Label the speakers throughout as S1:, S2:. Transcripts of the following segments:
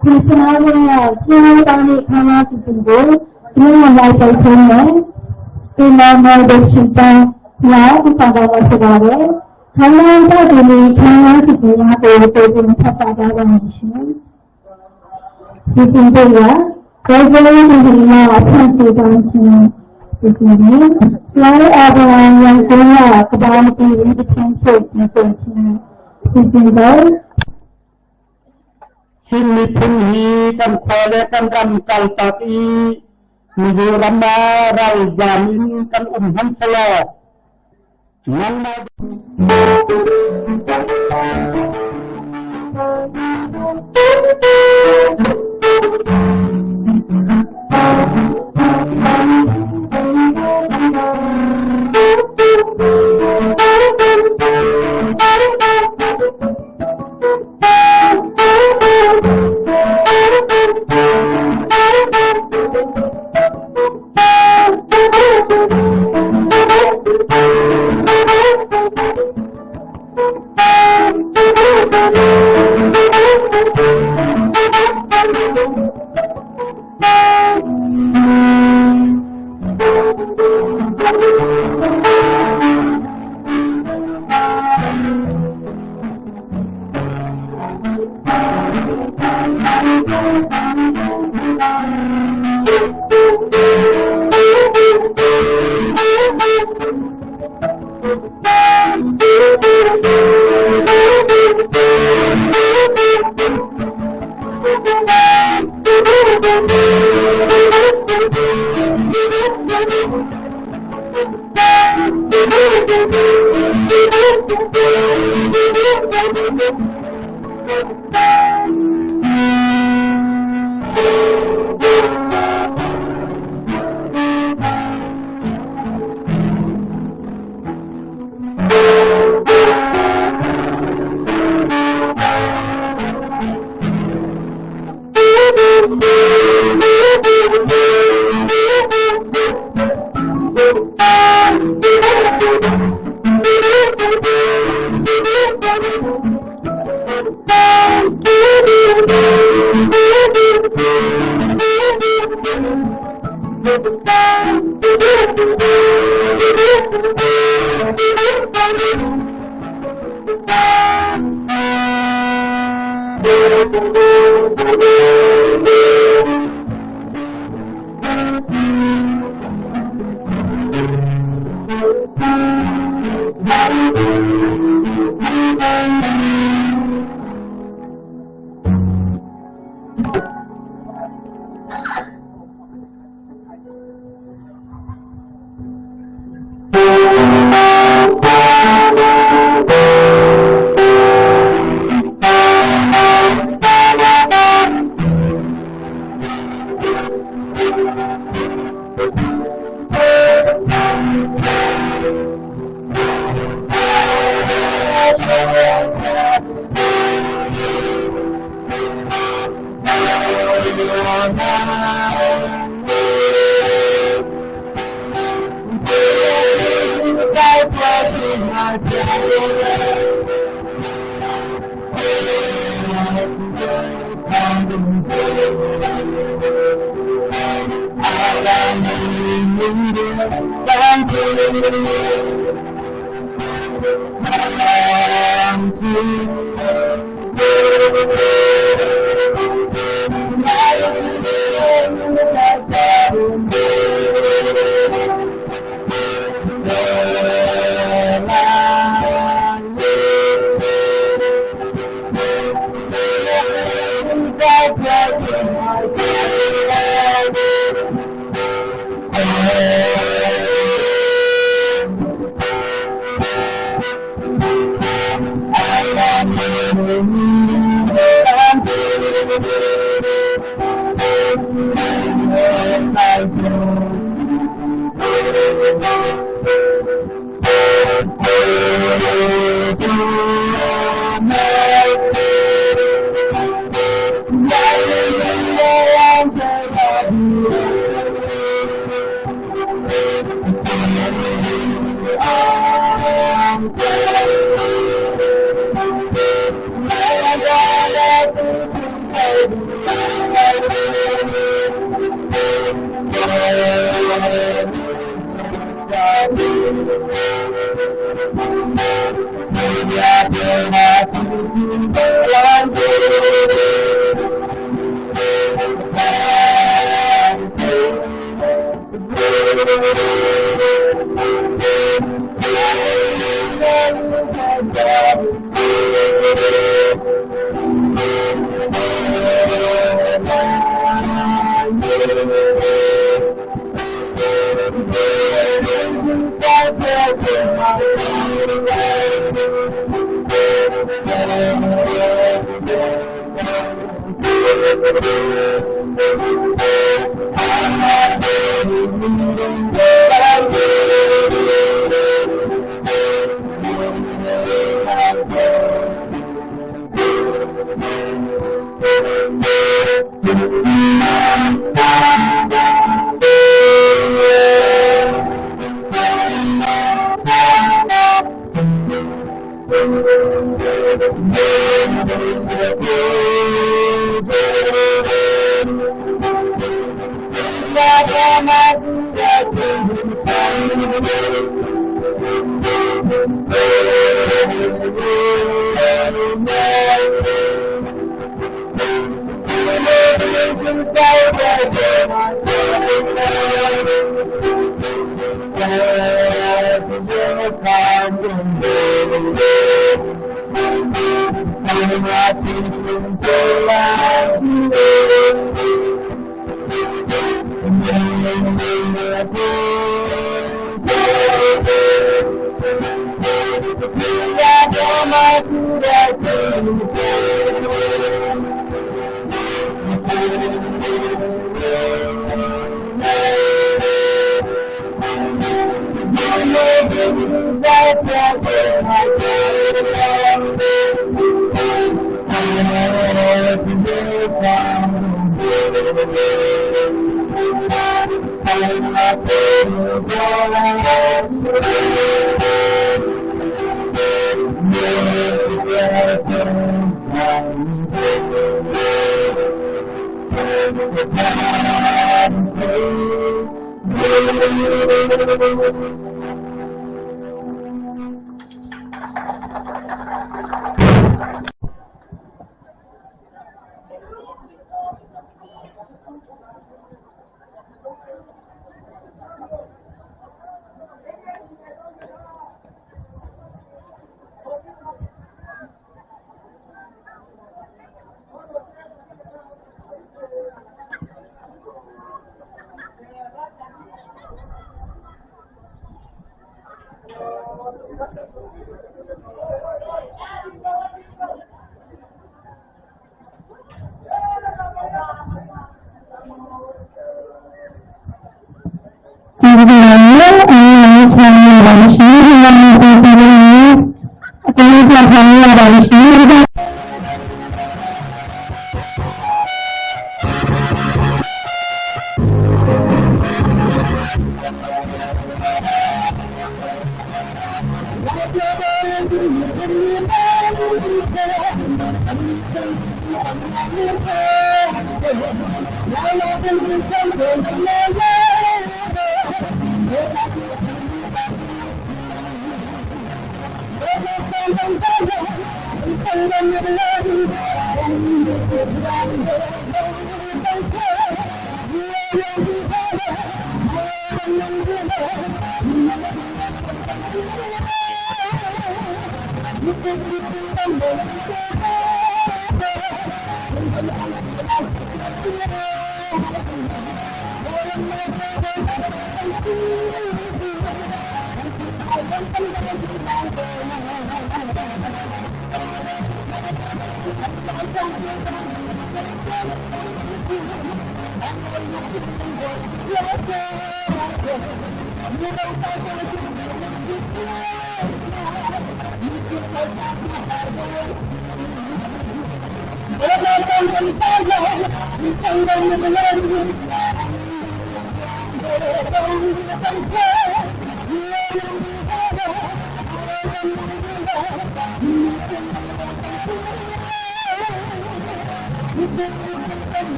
S1: Personalnya, siapa kami kami sesungguh, semua mulai bertemu, kita mau berjumpa, ya, bersama saudara. Kami saat ini kami sesungguhnya bertemu pada manusia. Sesungguhnya, berbagai menerima konsultasi sesungguhnya, selalu ada yang punya kebahagiaan bercampur misalnya. Sesungguhnya.
S2: Xin mi phung hi tam khoa le tam ram kal tapi mi yu rama rai jamin tam ham sala nan ma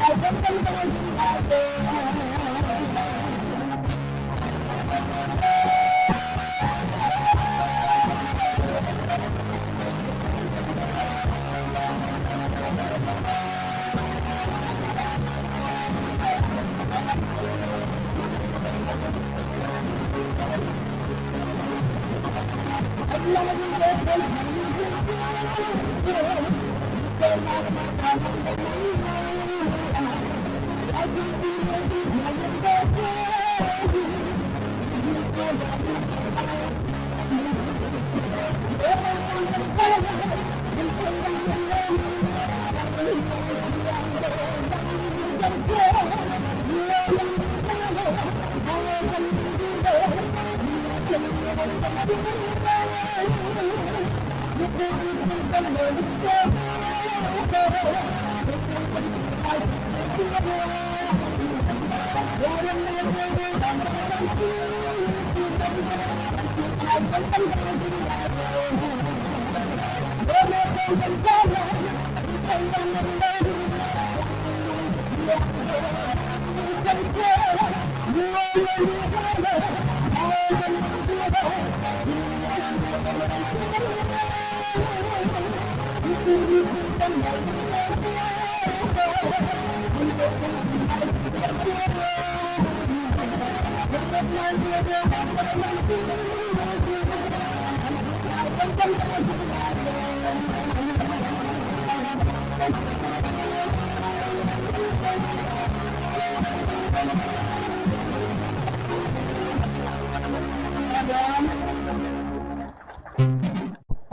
S2: ต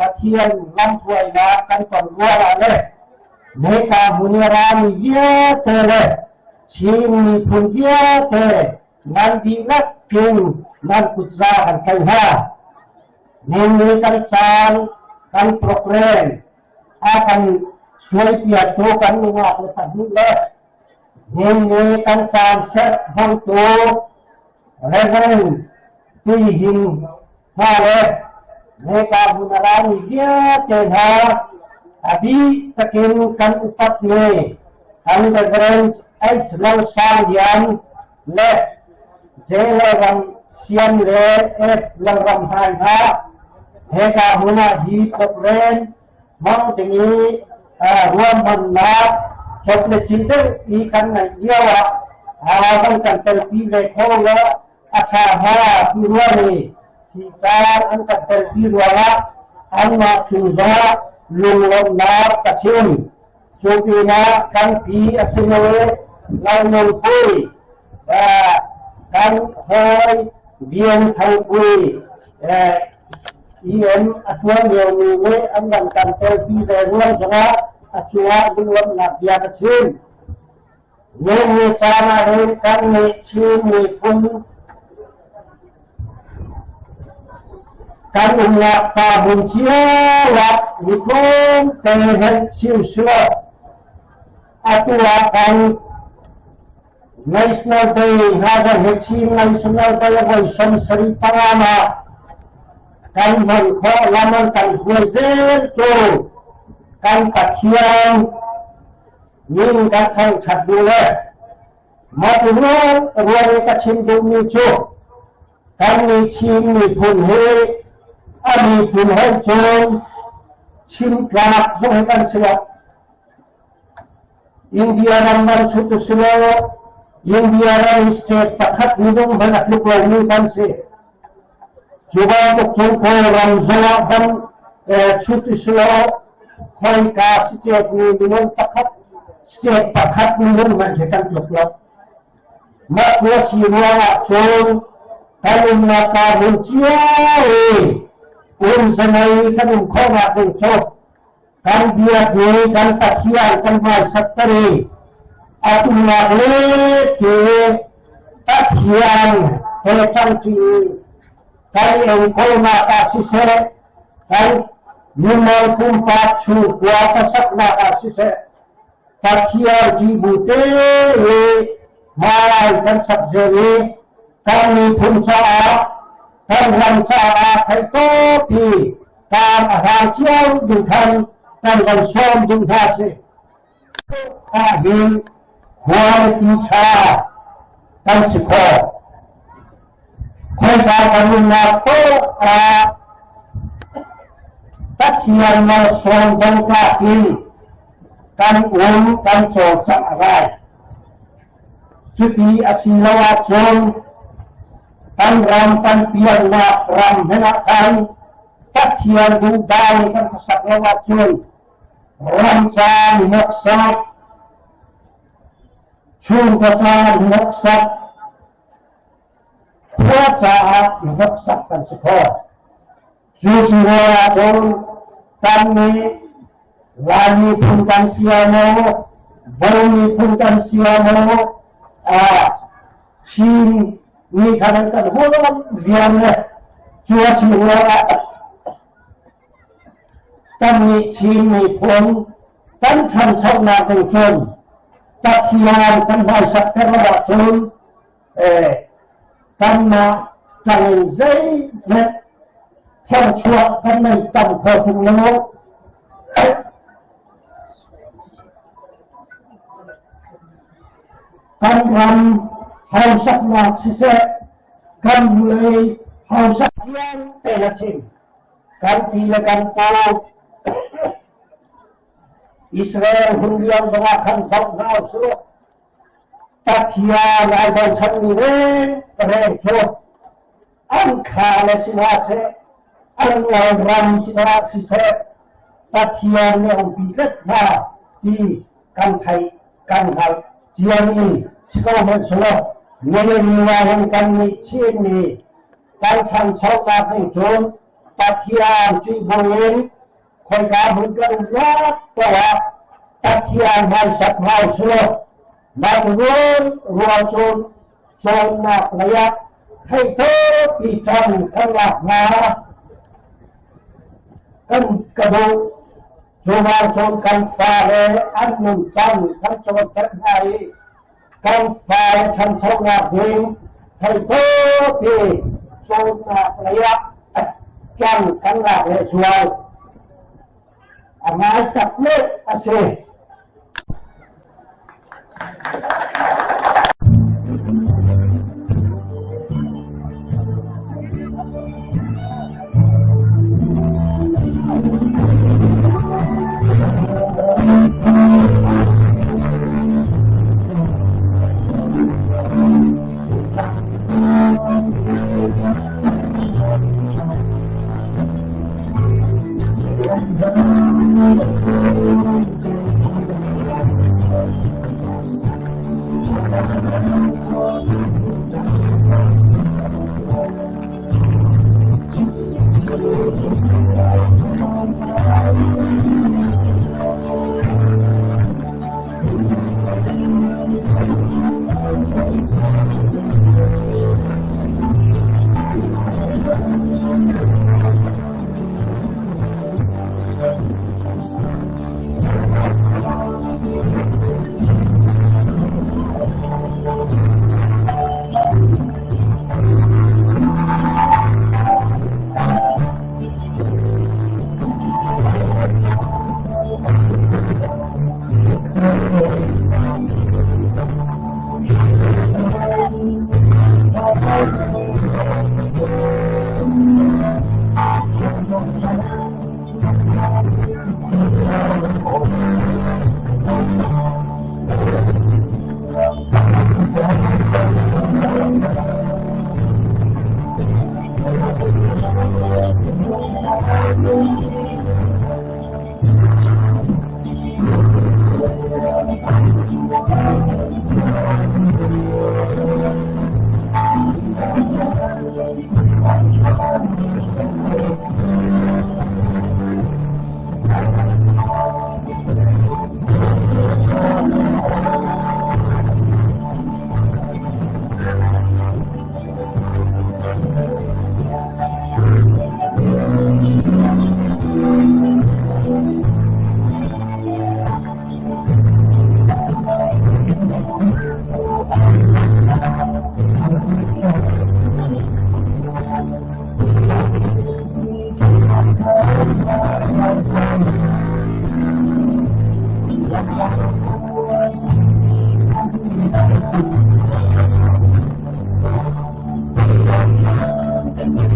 S2: ะเทียนลำถวยนากันก่อนวัวละเลยเนกาบุญรามีเยอะเตเลยชีมีพุนเยอะเตนันดีนักกินนันกุศลกันใครฮะเนมีกันจานกันโปรแกรมakan suai piatu kan mengat lepas dulu ini kan sunset hantu regen tihin hale mereka bunalan dia tenha abi takin kan upat ni kan tegeren ai selang sang le jeleran sian le lang ram hai ha mereka buna hi program mong tingi ruam banat chocolate cinta ikan na yawa awan kan telpi le khola akha ha piruani sicar an kan telpi ruala an ma chuza lungom na kachin chupina kan pi asinoe launong pui kan hoi biang thau pui Ian atuan yang ni angan kantor di daerah sana atuan belum nak dia kecil. Ni cara rekan ni cin ni pun kan umat tahun siawat hukum tehen siusua atuan kan national day hada hecim national day yang seri pangama kan mengko laman kan huazen tu kan kakian ning kan kan chadule maduan ruang kacin dumi tu kan ni chin ni pun he ami pun he jom chin ganak jom kan siap India ramban sutu silo India ram state takat nidung banyak lupa ni kan siap Juga untuk jumpa ramzala dan cuti selalu kau setiap minum takat minum menjadikan jodoh. Makna siapa pun kalau mata menciai senai kan kau nak mencop kan dia kan takian kan masateri atau makna takian hekan kali yang kau nak kasih saya, kan nimai kumpat suku atas nak kasih saya, takiar jibute, malai kan sakjeri, kami pun caa, kan caa kai topi, kan raciau jengkan, kan som jengkasi, kahim, quality cha kan sikho khoi ka karuna to tất nhiên nó son đông ca kỳ kan kan cho chắc ra chút đi asilawa chôn kan ram kan pian na ram hena kan tất nhiên du dai kan kasalawa chôn ram cha nok sa chôn ka cha nok sa khoa cha nok sa kan sikho Jusura don kami lagi pun kan siamo, boni pun kan siamo, Chin ni kadang-kadang bolong biarlah cuaca luar kami Chin ni pun kan cancel nak pun tak hilang kan bahasa terlalu kan nak jangan zai theo chùa thân này tổng thờ cùng nhau con làm hậu sắc là sẽ con người hậu sắc riêng để là gì con thì là con tao Israel hundian dengan kan sok ngau suruh tak kia lai bau chan ni re kare cho an kha le sinase anh là ram si ra si se ta thiên ne ông bị rất là đi căn thầy căn hal chiang ni si ko mo so ne ne ni wa hon kan ni chien ni kan chan sau ta phải chôn ta thiên chi boen khoi ka hun kan ya ta thiên hal sat hal so ba ruột chôn nạp lấy thay thế bị tròn thân lạc nga kan kado cuma kan fare anun san kan coba terhari kan fare kan songa ding thay thế bị chôn nạp lấy tròn thân lạc lệ suai ngay chặt lệ ase
S1: Thank you.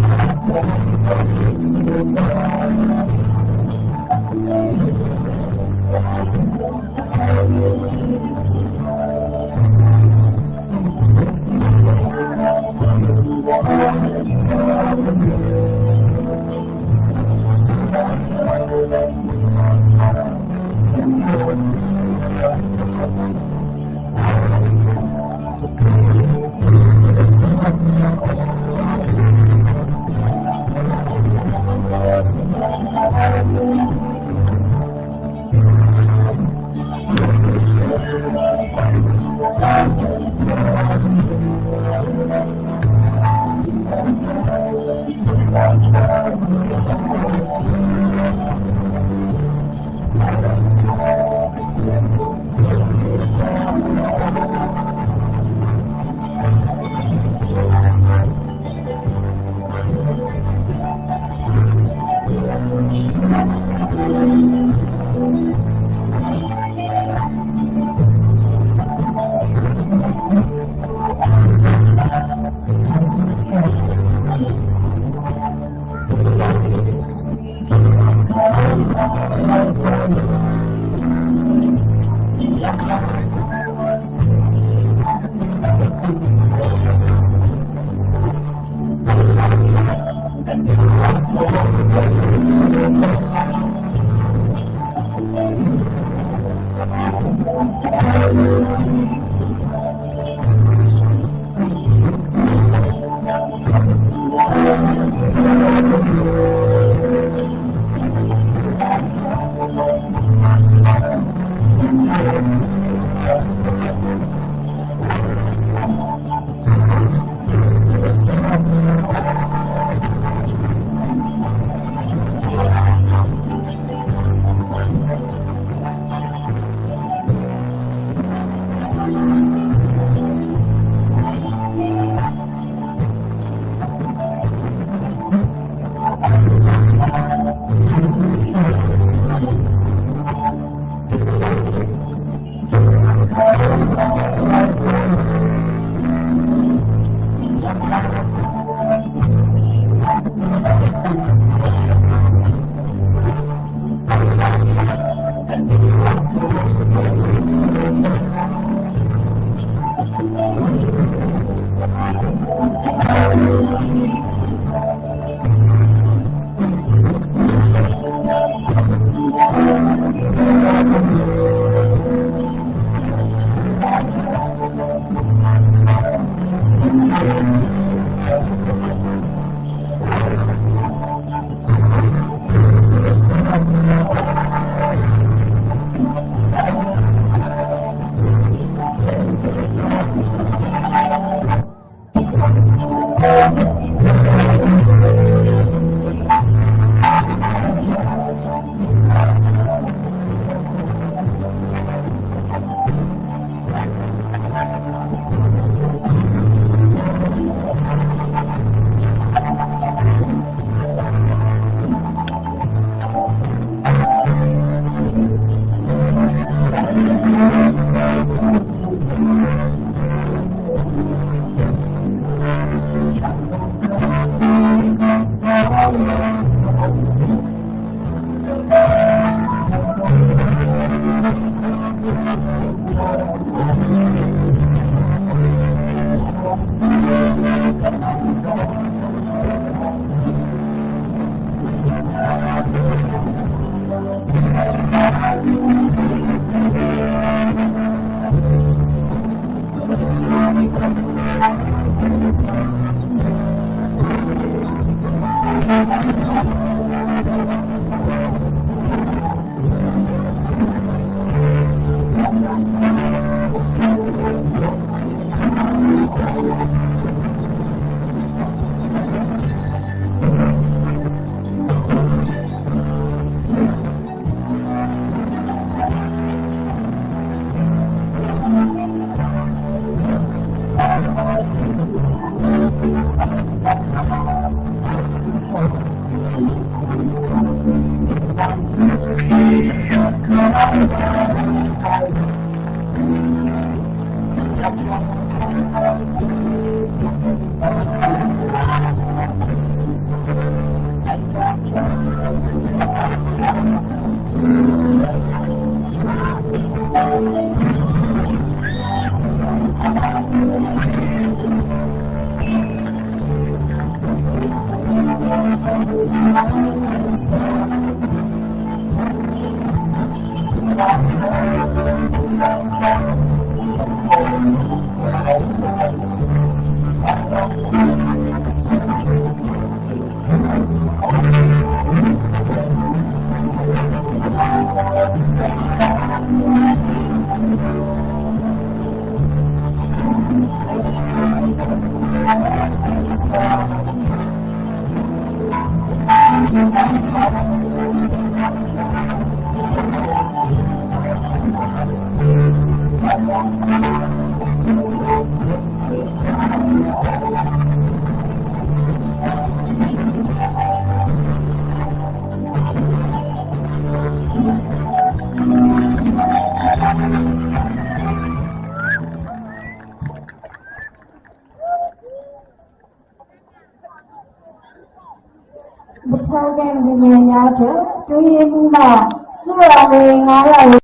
S1: Betul dengan tu, tujuh lima, surah mengarah.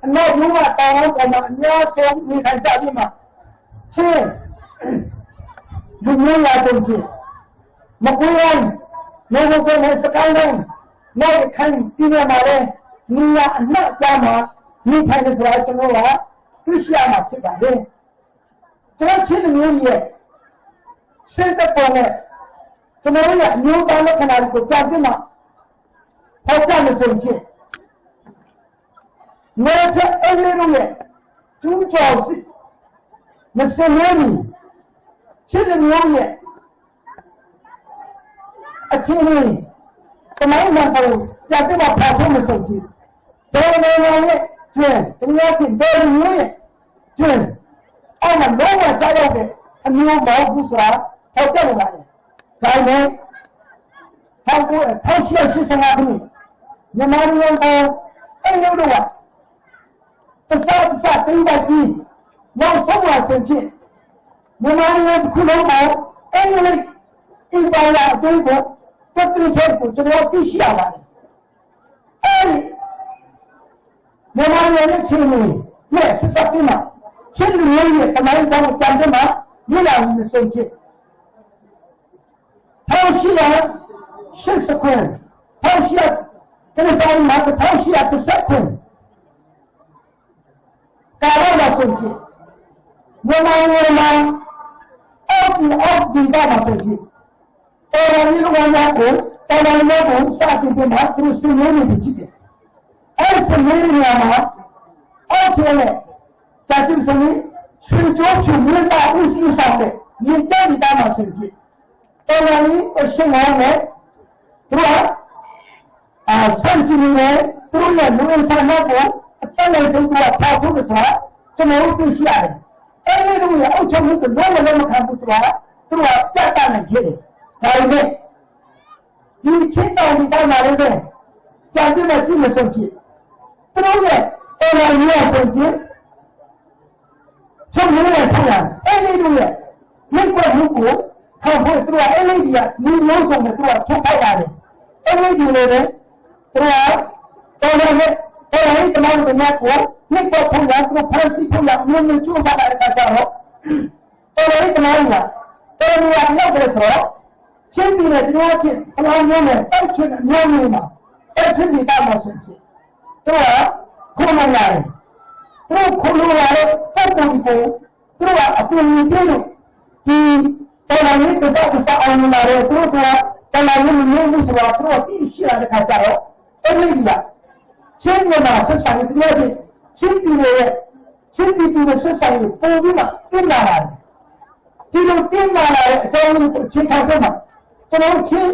S2: အနောက်ဘုရားတောင်းပေါ်မှာအများဆုံးနေထိုင်ကြပြီးမှချင်းလူမျိုးလာတဲ့ချင်းမကွေးရန်နေဘုရားနဲ့စကိုင်းလုံးနောက်ခိုင်ပြည်နယ်မှာလည်းနေရအနှံ့အပြားမှာနေထိုင်နေဆိုတာကျွန်တော်ကသိရှိရမှာဖြစ်ပါတယ်ကျွန်တော်ချင်းလူမျိုးရဲ့စိတ်တော်နဲ့ကျွန်တော်ရဲ့အမျိုးသားလက္ခဏာကိုကြားပြီးမှဟောကြားနေစဉ်ချင်းနေချက်အလေးလုံးရဲ့ကျူးကျော်စီမစလို့ချစ်တဲ့မျိုးရဲ့အချင်းလေးတမိုင်းမှာတော့ကြားပြီးမှဖာဖို့မဆုံးချင်ဒေါ်နေရဲ့ကျွန်းတရားပြင်ဒေါ်မျိုးရဲ့ကျွန်းအဲ့မှာတော့ကြားရောက်တဲ့အမျိုးမဟုတ်ဘူးဆိုတာဟောကြားနေပါတယ်ဒါနဲ့1885ခုမြန်မာနိုင်ငံကအဲ့လိုတော့တစားတင်းတိုက်ပြီးနောက်ဆုံးလာဆင်ဖြစ်မြန်မာနိုင်ငံခုလုံးမှာအဲ့လိုအင်ပါယာအကျိုးကိုတက်ပြီးတဲ့ကိုကျွန်တော်သိရှိရပါတယ်အဲ့မြန်မာနိုင်ငံရဲ့ချင်းလေးနဲ့ဆက်စပ်ပြီးမှချင်းလူမျိုးရဲ့တမိုင်းကောင်းကြံတဲ့မှာမြင်လာမှုဆင်ဖြစ်1880ခု1800မှာ1830ကာရလာဆုံးဖြင့်မြန်မာနိုင်ငံမှာအောက်ဒီကမှာဆုံးဖြင့်တော်တော်ကြီးလောကကိုတော်တော်များကိုစတင်ပြီးမှသူစင်နေနေကြည့်တယ်အဲ့စင်နေနေမှာအောက်ကျတဲ့တာတိစနေဆွေကျော်ချူမြတ်တာဥစီဆောင်တဲ့မြင့်တဲ့တာမှာဆုံးဖြင့်တော်တော်ကြီးအရှင်းနဲ့သူကဆန့်ကျင်နေသူရဲ့လူဝင်ဆောင်ကိုအတန်းလိုက်ဆုံးကဖောက်ဖို့ဆိုတာကျွန်တော်တို့သိရှိရတယ်။အဲဒီလိုရအောက်ချုပ်မှုကလုံးဝမခံဘူးဆိုတာသူကပြတ်တာနေခဲ့တယ်။ဒါပေမဲ့ဒီချင်းတောင်ဒီတိုင်းမှာလည်းကြံပြမကြည့်မဆုံးဖြစ်။သူတို့ရဲ့တော်တော်ကြီးရဆုံးချင်းချုပ်နေတဲ့ထောက်ရအဲဒီလိုရမိတ်ကွက်မှုကိုထောက်ဖို့သူကအဲဒီကလူလုံးဆောင်နဲ့သူကထုတ်ခိုက်ရတယ်။အဲဒီလိုလည်းသူကတော်တော်နဲ့အဲ့ဒီတမောင်းတမက်ကိုနှစ်ပေါ်ဖုံးရသူဖန်စီဖုံးရမြင်းမြကျိုးစားတဲ့အခါကျတော့အဲ့ဒီတမောင်းကတော်တော်ရောက်တယ်ဆိုတော့ချင်းပြည်နယ်တရားချင်းအလောင်းမျိုးနဲ့တောက်ချင်အမျိုးမျိုးမှာအဲ့ချင်းဒီတာမှာဆိုချင်သူကခုံလာတယ်သူခုံလာတယ်ပုံပုံကိုသူကအပြင်ပြည့်လို့ဒီတော်တော်လေးတစ်စားအောင်လာတယ်သူကတော်တော်လေးမျိုးမျိုးဆိုတော့သူကသိရှိရတဲ့အခါကျတော့အဲ့ဒီကချင်းမြန်မာဆက်ဆံရေးတွေချင်းပြည်နယ်ဆက်ဆံရေးပုံပြီးမှတင်လာတယ်ဒီလိုတင်လာတဲ့အကြောင်းကိုချင်းထောက်ပြမှာကျွန်တော်ချင်း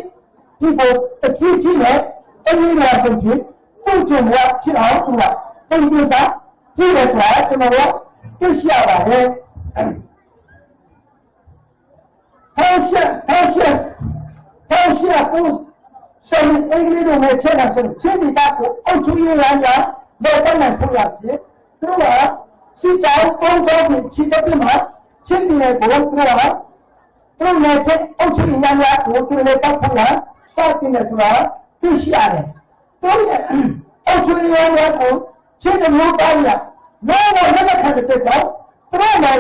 S2: ဒီကိုတတိချင်းနဲ့အင်းကြီးလာဆိုပြီးပုံကျုံကဖြစ်အောင်သူကတင်ပြစားကြည့်ရဆိုတာကျွန်တော်တို့သိရှိရပါတယ်ဟောရှက်ကိုဆိုရင်အင်္ဂလိပ်လိုနဲ့ချက်တာဆိုချင်းဒီတာကိုအုပ်ချုပ်ရေးလမ်းကြောင်းတော့တတ်နိုင်ဖို့ရဖြစ်သူကစီကြောင်းပုံကြောင်းချီတက်ပြီးမှချင်းပြည်နယ်ကိုသူနဲ့ချက်အုပ်ချုပ်ရေးလမ်းကြောင်းကိုသူလည်းတောက်ဖို့လားစတင်နေဆိုတာသိရှိရတယ်သူရဲ့အုပ်ချုပ်ရေးလမ်းကြောင်းကိုချင်းမျိုးသားရ လောကလက်ခံတဲ့ကြောင့်သူတို့မှာ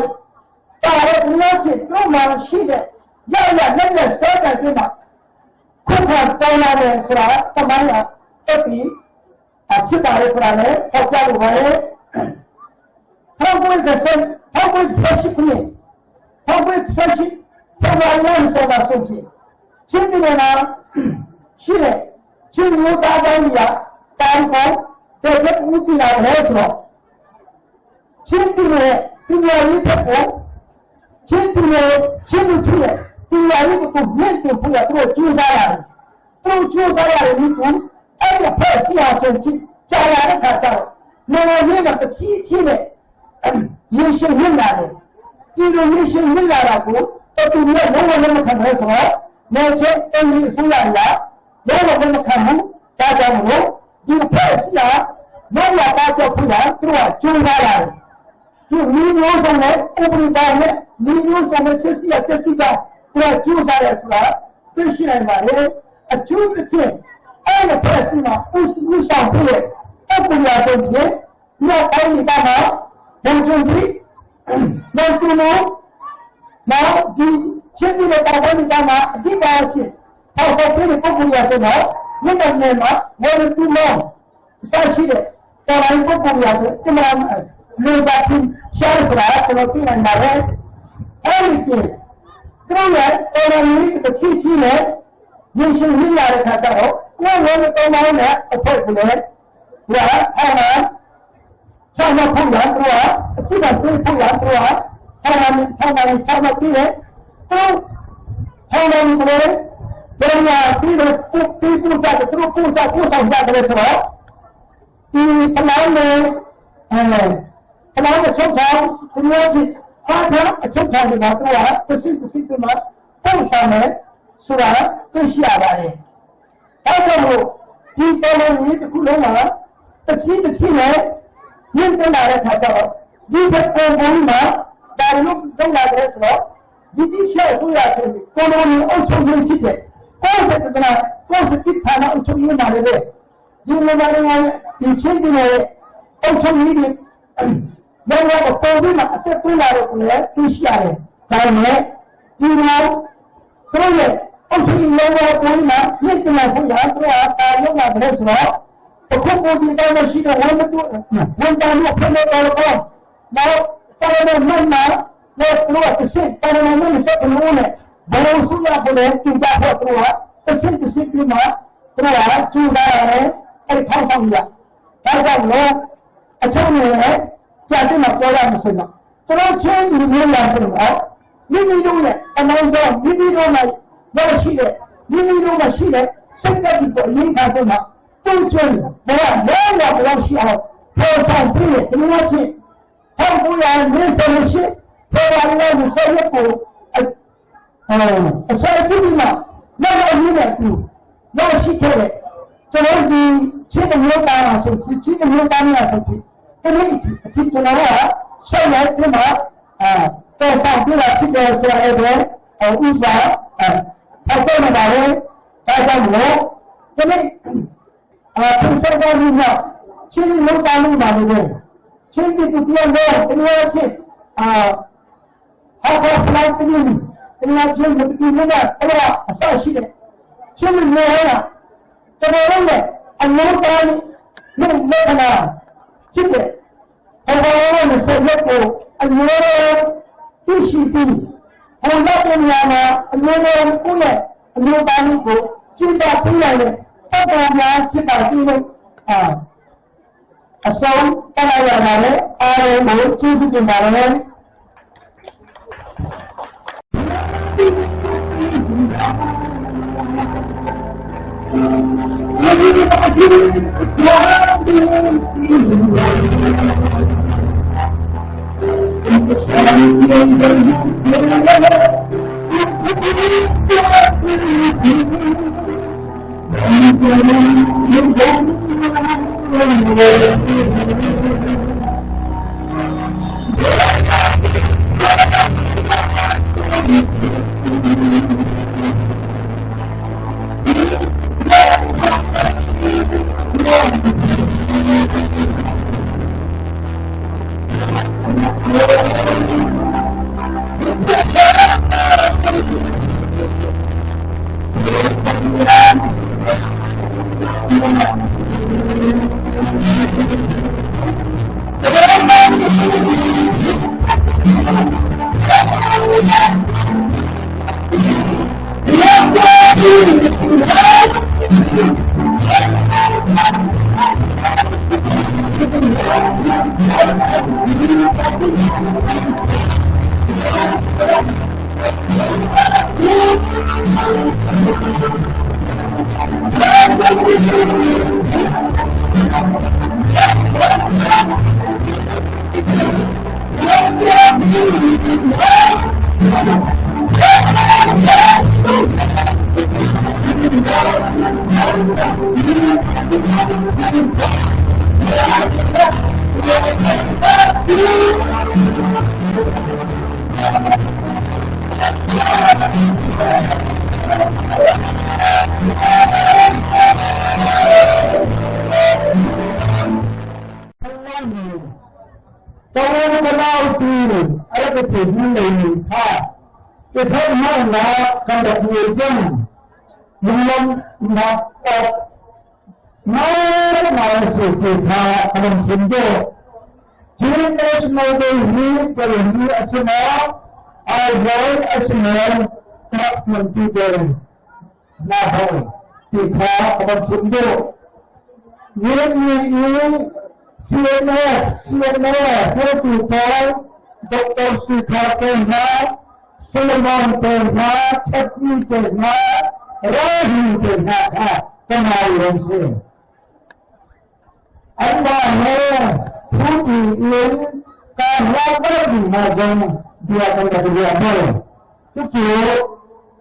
S2: တာရတဲ့လို့ရှိသူတို့မှာရှိတဲ့ရရလက်လက်စောတဲ့ပြမှာခုခါတောင်းလာတဲ့ဆိုတာတမန်ရတက်ပြီးဖြစ်တာလေဆိုတာလေဟောကြားလို့ပါလေထောက်ပွင့်တဲ့ထောက်ပွင့်ဆက်ရှိနေထောက်ပွင့်ဆက်ရှိဘာလို့ဆိုတာဆုံးဖြတ်ချင်းနေလားရှိတယ်ချင်းမျိုးသားတိုင်းရတိုင်းပေါ်တဲ့ဦးတည်လာတယ်ဆိုတော့ချင်းပြည်ရဲ့ပြည်ရင်းတဲ့ပေါ်ချင်းပြည်ရဲ့ချင်းလူပြည်ရဲ့ပြည်ရင်းကိုမြင့်တင်ဖို့ရတော့ကျူးစားရတယ်သူကျူးစားရတယ်ဒီကအဲ့ဒီဖက်စီအောင်ဆုံးဖြတ်ကြာလာတဲ့ခါကျတော့နော်ရင်းကတစ်ချီချင်းနဲ့ရင်းရှင်းဝင်လာတယ်ဒီလိုရင်းရှင်းဝင်လာတာကိုတူနဲ့လုံးဝမခံနိုင်ဆိုတော့နေချင်းအင်းကြီးဆိုရလာလုံးဝမခံဘူးဒါကြောင့်မို့ဒီဖက်စီအောင်နောက်လာတော့ဖြစ်တာသူကကျူးစားရတယ်ဒီမျိုးစုံနဲ့ဥပဒေတိုင်းနဲ့မျိုးစုံနဲ့စစ်စီအစစ်စီကသူကကျူးစားရဆိုတာသိရှိနိုင်ပါလေအကျိုးတစ်ချက်အဲ့ဒီဖက်စီမှာဥဆောင်ပြည့်အပူရတဲ့ပြည့်နောက်တိုင်းကမှဘုံကျုံပြီးနောက်တူနောက်ဒီချင်းပြည်တော်တိုင်းကမှအဓိကအဖြစ်ဟောဆက်ပြီးပုဂ္ဂိုလ်ရဆိုတော့မြင့်တဲ့နေမှာဝေလူမောစရှိတဲ့တော်တိုင်းပုဂ္ဂိုလ်ရဆိုဒီမှာလူစားပြီးရှားစရာကျွန်တော်ပြင်လာတယ်အဲ့ဒီကျသူတို့ရဲ့တော်တော်ကြီးတစ်ချီနဲ့ရင်းရှင်းရင်းလာတဲ့ခါကျတော့ကိုယ်ဝင်တော်မောင်းနဲ့အဖို့ကလေးဒါအဲ့ဒါဆောင်းမဖို့ရတော့အခုကပြေးဖို့ရတော့အဲ့ဒါနဲ့ဆောင်းမပြေးတယ်သူဆောင်းမပြေးတယ်ဘယ်မှာပြီးတော့ပြေးဖို့ကြတယ်သူတို့ပို့ဆောင်ကြတယ်ဆိုတော့ဒီပလန်နဲ့ပလန်နဲ့ချုပ်ဆောင်ဒီလိုကြီးဟာတော့အချုပ်ဆောင်နေတာသူကတစ်စိကမှပို့ဆောင်တယ်ဆိုတာသိရှိရပါတယ်ဒါကြောင့်မို့ဒီတော်လုံးကြီးတစ်ခုလုံးမှာတစ်ချီနဲ့မြင့်တက်လာတဲ့ခါကျတော့ဒီဘက်ပုံပေါ်မှာဒါလို့တော့လာတယ်ဆိုတော့ဒီတိကျဆိုရဆိုပြီးတော်လုံးကြီးအုပ်ချုပ်ရေးဖြစ်တယ်ကိုယ်စက်တနာကိုယ်စတိဌာနအုပ်ချုပ်ရေးမှာလည်းဒီလိုမှလည်းဒီချင်းတွေအုပ်ချုပ်ရေးတွေရောပေါ်ပြီးမှအသက်သွင်းလာတော့ကိုလည်းသိရှိရတယ်ဒါပေမဲ့ဒီလိုတို့ရဲ့အုပ်ချုပ်ရေးရောပေါ်မှာမြင့်တက်လာဖို့ရတော့တာရုံးလာတယ်ဆိုတော့အခုပုံဒီတိုင်းရှိတဲ့ဝန်တူဝန်တမ်းကိုဖယ်လို့တော့နောက်တော်တော်မှန်မှာတော့လို့တစ်စက်တော်တော်မှန်စက်လို့နဲ့ဘယ်လိုဆိုရဖို့လဲကြည့်ကြဖို့တော့တစ်စက်ပြီးမှတော့ကျူစားရတယ်အဲ့ဒီထောက်ဆောင်ရဒါကြောင့်လို့အချုံနေတယ်ကြာတင်မှာပြောရမှာဆိုတော့ကျွန်တော်ချင်းလူမျိုးလာဆိုတော့မိမိတို့ရဲ့အမောင်းဆုံးမိမိတို့မှာရရှိတဲ့မိမိတို့မှာရှိတဲ့စိတ်ဓာတ်ကိုအရင်ထားဖို့မှာတူချင်တယ်ဘာလို့ရှိအောင်ပေါ်ဆောင်ပြည့်တယ်လို့ချင်းဟောဘူးရနေဆိုလို့ရှိပေါ်လာလို့ဆက်ရဖို့အစတူမှာနောက်အရင်ကသူတော့ရှိခဲ့တယ်ကျွန်တော်ဒီချင်းတဲ့မျိုးသားအောင်ဆိုချင်းတဲ့မျိုးသားများဆိုပြီးဒီအချင်းကျွန်တော်ကဆက်လိုက်ပြမှာပေါ်ဆောင်ပြလာဖြစ်တယ်ဆိုရတဲ့ဥစားထောက်တော့နေပါလေဒါကြောင့်မို့ဒီသူစကားလို့ချင်းလုံးတာလို့ပါလို့ချင်းဒီတူပြောလို့ဒီလိုချင်းဟောဖလိုက်တင်ဒီလိုချင်းဒီတူလို့တော့အဆရှိတယ်ချင်းလို့ရတာကျွန်တော်တို့လည်းအမျိုးသားလို့လက်နာချစ်တယ်ဟောလို့ဆက်ရက်ကိုအမျိုးသိရှိပြီးဟောလို့ပြန်လာအမျိုးကိုလည်းအမျိုးသားကိုကြည့်တာပြရတယ်တော်တော်များဖြစ်တာဒီလိုအဆုံးတက်လာရတယ်အားလုံးကိုကျေးဇူးတင်ပါတယ် Tolong kenal diri, ada ketujuan dari hak. Kita mana kalau hujan, belum dapat mana suci hak dalam hidup. Jenis model ini perlu asma, awal asma tak menjadi nahai kita dalam hidup. Ini CNN, Hospital, Dr. Sita Tehna, Sulaiman Tehna, Khatmi Tehna, Rahi Tehna ka kemarin sih. Allah Tuhan ini kalau berdimajan dia akan berdua boleh. Tujuh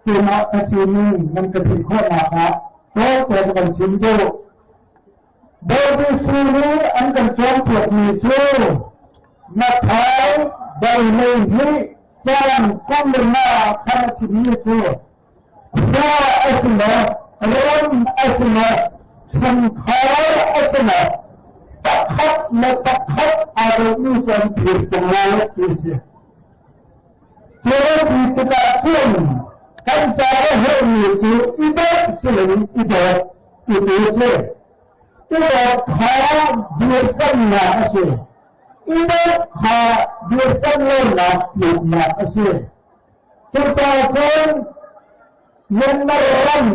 S2: terima kasih ini dan ketika maka kau akan cinta. Dari sini akan contoh itu nakai dari ini jalan kumberna karena sini itu ya asma ram asma samkhar asma takhat ada ujian terkenal itu terus kita pun kan cara itu tidak selain itu tidak kaya dirjana asal, tidak kaya dirjana naknya asal. Tetapi meneram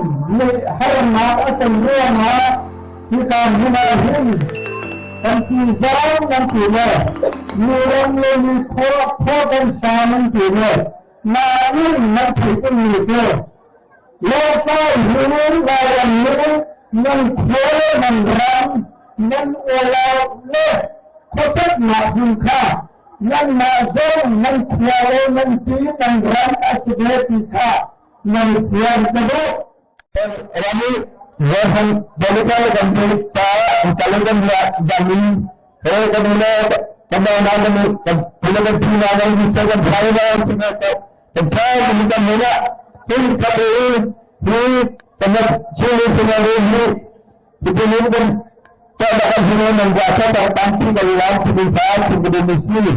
S2: harma asal ruangnya kita menahin dan kisah dan tidak murang lagi kau dan saman tidak naik nanti itu lokal huruf dalam yang kaya mengram yang oleh khusus mahbuka yang mazal yang kaya nanti mengram asli kita yang kian kedua Rami Zohan Delikal dan Delikta Kalenggan Jamin Kedua Kemudian Kemudian Pinagan Bisa dan Thailand Singapura Tentang Kita Mula Tim KPU Tengah sini ini dipilihkan pada sini membaca tertanti dari laut kebiasaan sebelum sini.